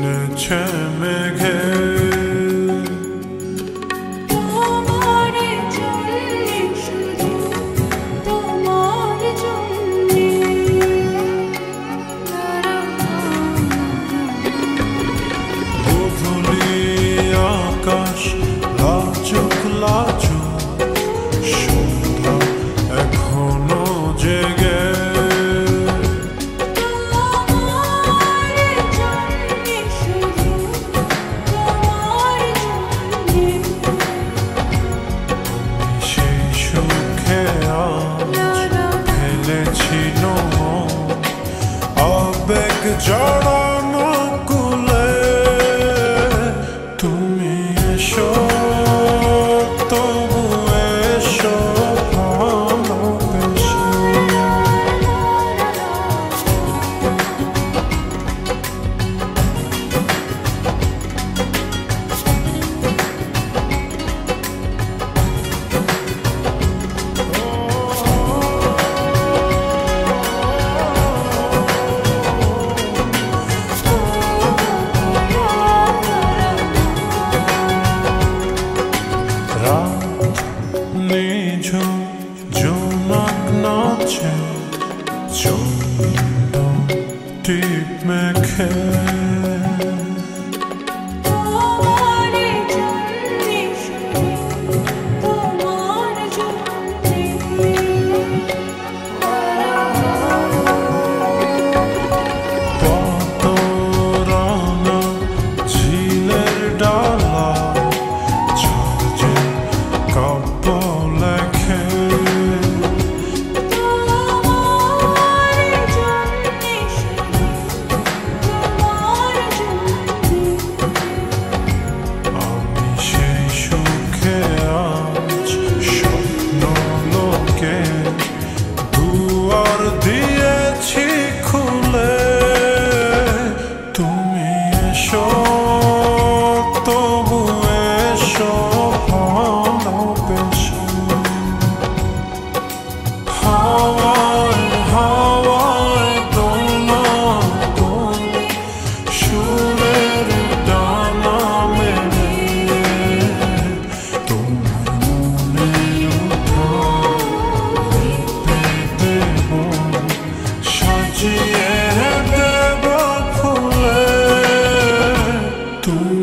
এনেছে মেঘে আকাশ লাজুক লাজুক সন্ধ্যা এখনো জেগে সেই সুখে আজ ফেলেছি আবেগ জড়ানো কুলে তুমি এসো তবু এসো ভালোবেসে নিঝুম জোনাক নাচে চন্দন টিপ মেখে পতরানা ঝিলের ডালা ঝাঁঝে কাব্য লেখে আমি সেই সুখে আজ স্বপ্ন লোকে দুয়ার দিয়েছি খুলে তুমি এসো তবু এসো ভালোবেসে হাওয়ায় হাওয়ায় দোলনা দোলে সুরের ডানা মেলে তোমার মনের উঠান লিপে দেব সাজিয়ে দেব ফুলে তুমি